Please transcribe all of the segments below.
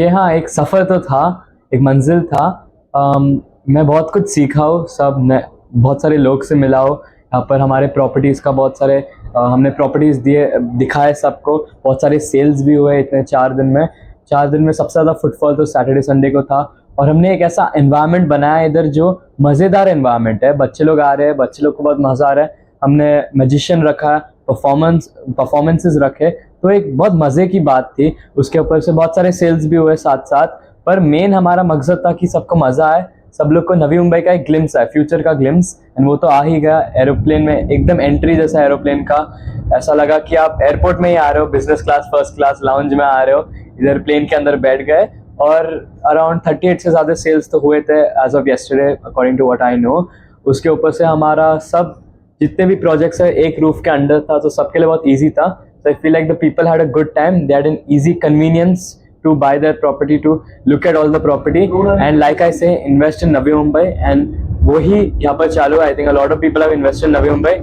ये हाँ एक सफ़र तो था, एक मंजिल था। मैं बहुत कुछ सीखा हूँ, बहुत सारे लोग से मिला हूँ। यहाँ पर हमारे प्रॉपर्टीज़ का बहुत सारे हमने प्रॉपर्टीज़ दिखाए सबको। बहुत सारे सेल्स भी हुए इतने 4 दिन में। 4 दिन में सबसे ज़्यादा फुटफॉल तो सैटरडे संडे को था। और हमने एक ऐसा एनवायरनमेंट बनाया इधर जो मज़ेदार एनवायरनमेंट है। बच्चे लोग आ रहे हैं, बच्चे लोग को बहुत मज़ा आ रहा है। हमने मैजिशियन रखा, परफॉर्मेंसेस रखे, तो एक बहुत मज़े की बात थी। उसके ऊपर से बहुत सारे सेल्स भी हुए साथ साथ। पर मेन हमारा मकसद था कि सबको मज़ा आए, सब लोग को नवी मुंबई का एक ग्लिम्स है, फ्यूचर का ग्लिम्स, एंड वो तो आ ही गया एरोप्लेन में, एकदम एंट्री जैसा एरोप्लेन का। ऐसा लगा कि आप एयरपोर्ट में ही आ रहे हो, business class first class lounge में आ रहे हो, इधर प्लेन के अंदर बैठ गए। और अराउंड 38 से ज़्यादा सेल्स तो हुए थे as of yesterday according to what I know. उसके ऊपर से हमारा सब जितने भी प्रोजेक्ट्स है एक रूफ के अंडर था, तो सबके लिए बहुत ईजी था। So I feel like the people had a good time. They had an easy convenience to buy their property, to look at all the property, and like I say, invest in Navi Mumbai. And वही यहाँ पर चालू है. I think a lot of people have invested in Navi Mumbai,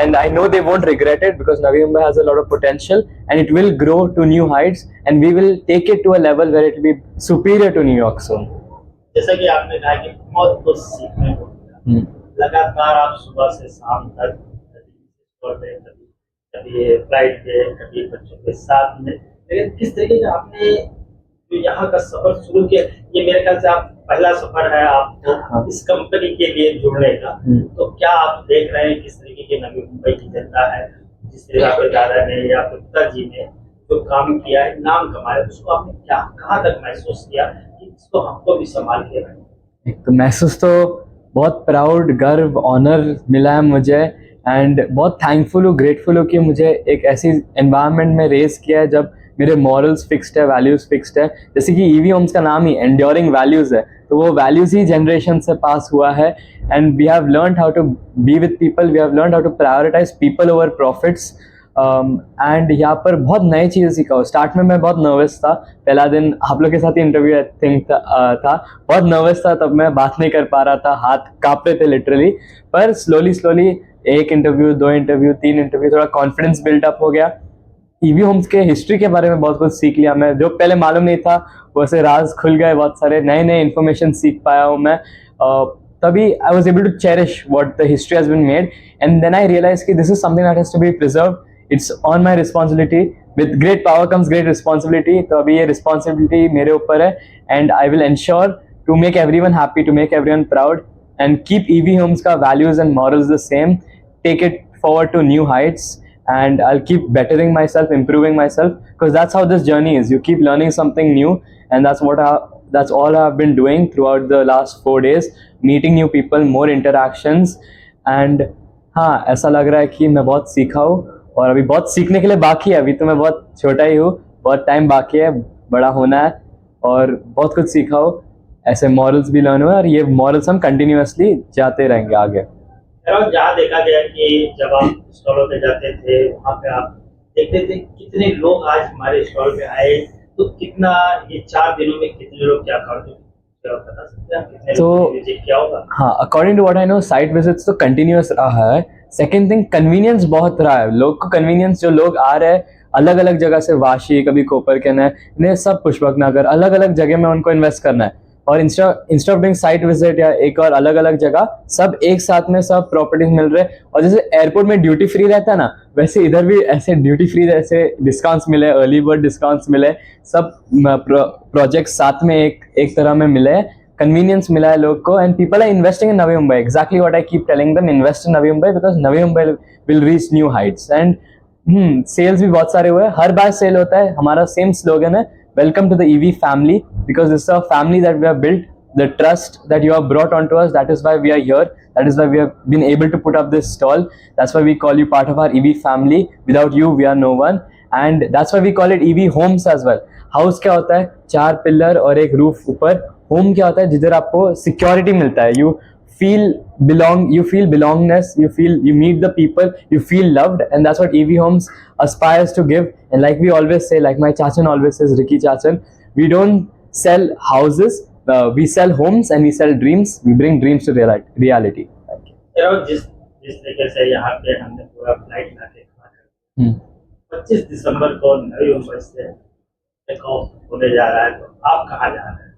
and I know they won't regret it because Navi Mumbai has a lot of potential, and it will grow to new heights, and we will take it to a level where it will be superior to New York soon. जैसा कि आपने कहा कि बहुत कुछ सीखने को मिला, लगातार आप सुबह से शाम तक कभी फ्लाइट पे, कभी बच्चों के साथ में, लेकिन किस तरीके का आपने जो यहाँ का सफर शुरू किया, ये मेरे ख्याल से आप पहला सफर है आपको इस कंपनी के लिए जुड़ने का। तो क्या आप देख रहे हैं किस तरीके की नवी मुंबई की जनता है, जिस तरह आपके दादा ने या आपके पिताजी ने जो काम किया है, नाम कमाया, उसको आपने क्या कहाँ तक महसूस किया कि इसको हमको भी संभाल के रखें? एक तो महसूस तो बहुत प्राउड, गर्व, ऑनर मिला है मुझे, एंड बहुत थैंकफुल हूँ, ग्रेटफुल हूँ कि मुझे एक ऐसी एनवायरनमेंट में रेस किया है जब मेरे मॉरल्स फिक्स्ड है, वैल्यूज़ फिक्स्ड है। जैसे कि ईवी होम्स का नाम ही एंड्योरिंग वैल्यूज़ है, तो वो वैल्यूज़ ही जनरेशन से पास हुआ है। And we have learned how to be with people, we have learned how to prioritise people over profits. एंड यहाँ पर बहुत नई चीज़ें सीखा हूँ। स्टार्ट में मैं बहुत नर्वस था, पहला दिन आप लोग के साथ ही इंटरव्यू आई थिंक था, बहुत नर्वस था, तब मैं बात नहीं कर पा रहा था, हाथ काँप रहे थे लिटरली। पर स्लोली एक इंटरव्यू, 2 इंटरव्यू, 3 इंटरव्यू, थोड़ा कॉन्फिडेंस बिल्डअप हो गया। ईवी होम्स के हिस्ट्री के बारे में बहुत कुछ सीख लिया मैं, जो पहले मालूम नहीं था, वैसे राज खुल गए, बहुत सारे नए इन्फॉर्मेशन सीख पाया हूँ मैं। तभी I was able to cherish what the history has been made, and then I realise कि this is something that has to be preserve, it's on my responsibility, with great power comes great responsibility. तो अभी ये responsibility मेरे ऊपर है, and I will ensure to make everyone happy, to make everyone proud, and keep EV Homes ka values and morals the same, take it forward to new heights, and I'll keep bettering myself, improving myself, because that's how this journey is. You keep learning something new, and that's all I've been doing throughout the last 4 days, meeting new people, more interactions, and हाँ ऐसा लग रहा है कि मैं बहुत सीखा हूँ, और अभी बहुत सीखने के लिए बाकी है। अभी तो मैं बहुत छोटा ही हूँ, बहुत टाइम बाकी है, बड़ा होना है, और बहुत कुछ सीखा हूँ। ऐसे मॉरल्स भी लर्न हुए, और ये मॉरल्स हम कंटिन्यूअसली जाते रहेंगे आगे। जहाँ देखा गया कि जब आप स्टॉलों पे जाते थे, वहाँ पे आप देखते थे कितने लोग आज हमारे स्टॉल पे आए, तो कितना ये 4 दिनों में कितने लोग क्या बता सकते हैं, कितने लोग विजिट किया होगा? हाँ, according to what I know site visits तो कंटिन्यूअस रहा है। सेकेंड थिंग, कन्वीनियंस बहुत रहा है, लोग को कन्वीनियंस, जो लोग आ रहे हैं अलग अलग जगह से, वाशी, कभी कोपरकेन है, इन्हें सब पुष्पक नगर, अलग अलग जगह में उनको इन्वेस्ट करना है, और instead of doing site visit या एक और अलग अलग जगह, सब एक साथ में सब प्रॉपर्टीज मिल रहे हैं। और जैसे एयरपोर्ट में ड्यूटी फ्री रहता है ना, वैसे इधर भी ऐसे ड्यूटी फ्री ऐसे डिस्काउंट्स मिले, अर्ली बर्ड डिस्काउंट्स मिले, सब प्रोजेक्ट साथ में एक तरह में मिले, कन्वीनियंस मिला है लोग को, and people are investing in Navi Mumbai. Exactly what I keep telling them, invest in Navi Mumbai, because Navi Mumbai will reach new heights. And sales भी बहुत सारे हुए, हर बार सेल होता है। हमारा सेम स्लोगन है, welcome to the EV family, because this is a family that we have built, the trust that you have brought onto us, that is why we are here, that is why we have been able to put up this stall, that's why we call you part of our EV family, without you we are no one, and that's why we call it EV homes as well. House क्या होता है, 4 pillar और एक roof ऊपर। Home क्या होता है, जिधर आपको सिक्योरिटी मिलता है, you feel belongness, you meet the people, you feel loved, and that's what EV Homes aspires to give. And like we always say, like my chachan always says, Ricky Chachan, we don't sell houses, we sell homes, and we sell dreams, we bring dreams to reality. जिस तरीके से यहाँ पे हमने पूरा flight लाके 25 दिसंबर को नवी मुंबई से टेक ऑफ होने जा रहा है, तो आप कहाँ जा रहे हैं?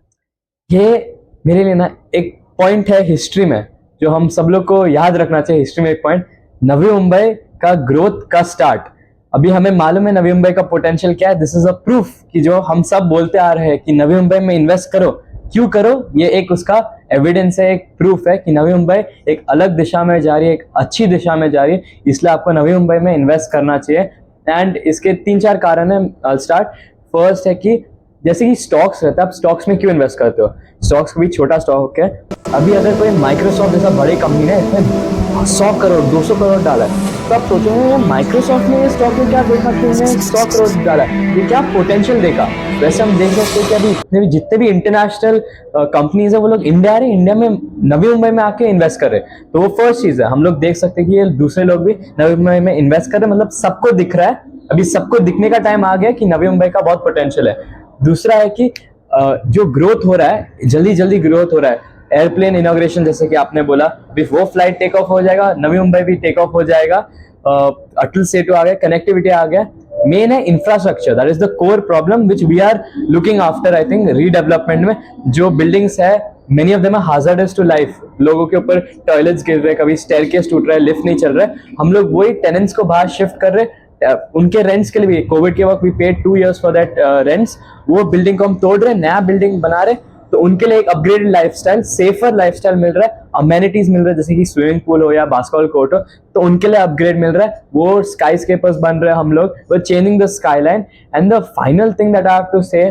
ये मेरे लिए ना एक पॉइंट है हिस्ट्री में, जो हम सब लोग को याद रखना चाहिए। हिस्ट्री में एक पॉइंट, नवी मुंबई का ग्रोथ का स्टार्ट। अभी हमें मालूम है नवी मुंबई का पोटेंशियल क्या है। दिस इज अ प्रूफ कि जो हम सब बोलते आ रहे हैं कि नवी मुंबई में इन्वेस्ट करो, क्यों करो, ये एक उसका एविडेंस है, एक प्रूफ है कि नवी मुंबई एक अलग दिशा में जा रही है, एक अच्छी दिशा में जा रही है, इसलिए आपको नवी मुंबई में इन्वेस्ट करना चाहिए। एंड इसके 3-4 कारण है। I start. फर्स्ट है कि जैसे कि स्टॉक्स रहता है, आप स्टॉक्स में क्यों इन्वेस्ट करते हो? स्टॉक्स भी छोटा स्टॉक है। अभी अगर कोई माइक्रोसॉफ्ट जैसा बड़ी कंपनी ने इसमें 100 करोड़ 200 करोड़ डाला है, तो आप सोचोगे माइक्रोसॉफ्ट ने ये स्टॉक में क्या देखा कि उन्हें 100 करोड़ डाला, ये क्या पोटेंशियल देखा। वैसे हम देख सकते हैं कि अभी जितने भी इंटरनेशनल कंपनीज है वो लोग इंडिया में नवी मुंबई में आके इन्वेस्ट कर रहे हैं। तो वो फर्स्ट चीज है। हम लोग देख सकते हैं कि ये दूसरे लोग भी नवी मुंबई में इन्वेस्ट कर रहे हैं, मतलब सबको दिख रहा है। अभी सबको दिखने का टाइम आ गया कि नवी मुंबई का बहुत पोटेंशियल है। दूसरा है कि जो ग्रोथ हो रहा है, जल्दी जल्दी ग्रोथ हो रहा है। एयरप्लेन इनॉग्रेशन जैसे कि आपने बोला, अभी वो फ्लाइट टेक ऑफ हो जाएगा, नवी मुंबई भी टेक ऑफ हो जाएगा। अटल सेतु आ गया, कनेक्टिविटी आ गया। मेन है infrastructure, that is the core problem which we are looking after. I think redevelopment में जो बिल्डिंग्स है, many of them are hazardous to life. लोगों के ऊपर टॉयलेट्स गिर रहे हैं, कभी स्टेयरकेस टूट रहा है, लिफ्ट नहीं चल रहा है। हम लोग वही टेनेंट्स को बाहर शिफ्ट कर रहे हैं। उनके रेंट्स के लिए भी कोविड के वक्त we paid 2 years for that rents. वो बिल्डिंग को हम तोड़ रहे, नया बिल्डिंग बना रहे, तो उनके लिए एक अपग्रेडेड लाइफस्टाइल, सेफर लाइफस्टाइल मिल रहा है। अमेनिटीज मिल रहा है, जैसे कि स्विमिंग पूल हो या बास्केटबॉल कोर्ट हो, तो उनके लिए अपग्रेड मिल रहा है। वो स्काई स्केपर्स बन रहे हैं हम लोग, वो changing the skyline. And the final thing that I have to say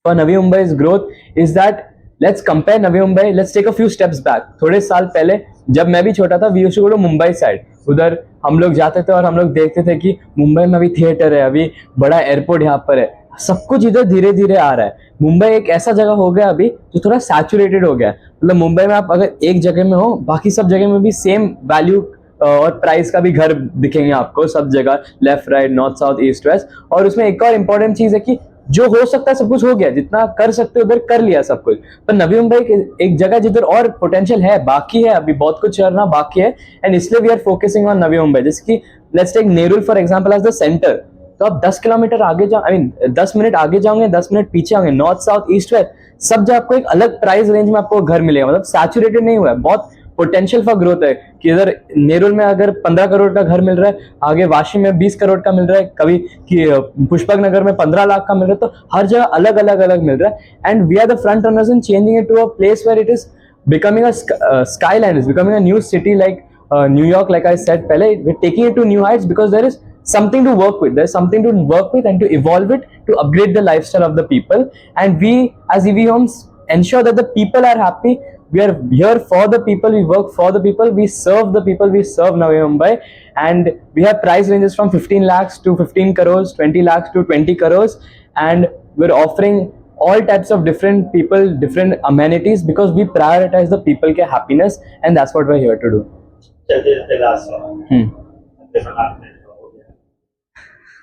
for Navi Mumbai's growth is that let's compare Navi Mumbai, let's take a few steps back। थोड़े साल पहले जब मैं भी छोटा था, we used to go to Mumbai side. उधर हम लोग जाते थे और हम लोग देखते थे कि मुंबई में अभी थिएटर है, अभी बड़ा एयरपोर्ट यहाँ पर है, सब कुछ इधर धीरे धीरे आ रहा है। मुंबई एक ऐसा जगह हो गया अभी जो थोड़ा सैचुरेटेड हो गया है। मतलब मुंबई में आप अगर एक जगह में हो, बाकी सब जगह में भी सेम वैल्यू और प्राइस का भी घर दिखेंगे आपको सब जगह, left right north south east west. और उसमें एक और इम्पोर्टेंट चीज है कि जो हो सकता है सब कुछ हो गया, जितना कर सकते हो उधर कर लिया सब कुछ। पर नवी मुंबई एक जगह जिधर और पोटेंशियल है, बाकी है, अभी बहुत कुछ करना बाकी है। एंड इसलिए we are focusing on Navi Mumbai. जैसे कि let's take Nerul for example as the centre. तो आप 10 किलोमीटर आगे जाओ, आई मीन 10 मिनट आगे जाओगे, 10 मिनट पीछे आओगे, नॉर्थ साउथ ईस्ट वेस्ट सब जगह आपको एक अलग प्राइस रेंज में आपको घर मिलेगा। मतलब सैचुरेटेड नहीं हुआ है, बहुत पोटेंशियल फॉर ग्रोथ है। कि इधर नेरुल में अगर 15 करोड़ का घर मिल रहा है, आगे वाशी में 20 करोड़ का मिल रहा है, कभी कि पुष्पक नगर में 15 लाख का मिल रहा है, तो हर जगह अलग अलग अलग मिल रहा है। And we are the front runners in changing it to a place where it is becoming a skyline, is becoming a new city like New York, like I said pehle. We're taking it to new heights because there is something to work with. There's something to work with and to evolve it, to upgrade the lifestyle of the people. And we as EV Homes ensure that the people are happy. We are here for the people, we work for the people, we serve the people, we serve Navi Mumbai. And we have price ranges from 15 lakhs to 15 crores, 20 lakhs to 20 crores. And we're offering all types of different people, different amenities, because we prioritize the people के happiness, and that's what we're here to do. चलिए चलते last सवाल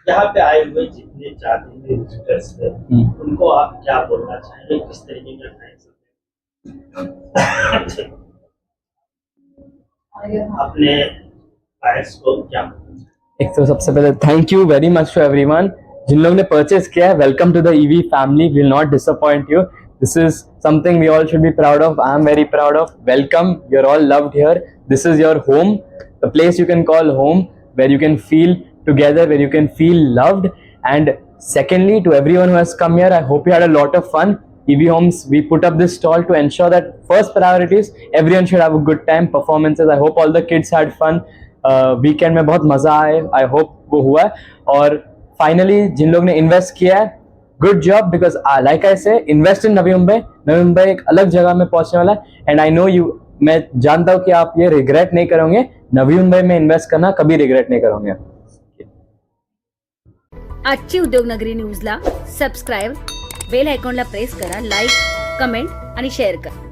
यहाँ पे आए हुए जितने चाहते विजिटर्स हैं, उनको आप क्या बोलना चाहेंगे, किस तरीके का अपने क्लाइंट्स को क्या बोलना चाहेंगे? एक तो सबसे पहले thank you very much to everyone जिन लोगों ने परचेस किया है। Welcome to the EV family, will not disappoint you. This is something we all should be proud of. I am very proud of. Welcome, you are all loved here. This is your home, the place you can call home, where you can feel together, where you can feel loved. And secondly, to everyone who has come here, I hope you had a lot of fun. EV Homes, we put up this stall to ensure that first priority is everyone should have a good time, performances. I hope all the kids had fun. Weekend में बहुत मजा आए, I hope वो हुआ है। और finally जिन लोग ने इन्वेस्ट किया है, good job, because like I say, invest in Navi Mumbai. Navi Mumbai एक अलग जगह में पहुंचने वाला है। And I know you, मैं जानता हूँ कि आप ये रिग्रेट नहीं करोगे। नवी मुंबई में इन्वेस्ट करना कभी रिग्रेट नहीं करोगे। आजची उद्योगनगरी न्यूजला सबस्क्राईब, बेल आयकॉनला प्रेस करा, लाईक, कमेंट आणि शेअर करा।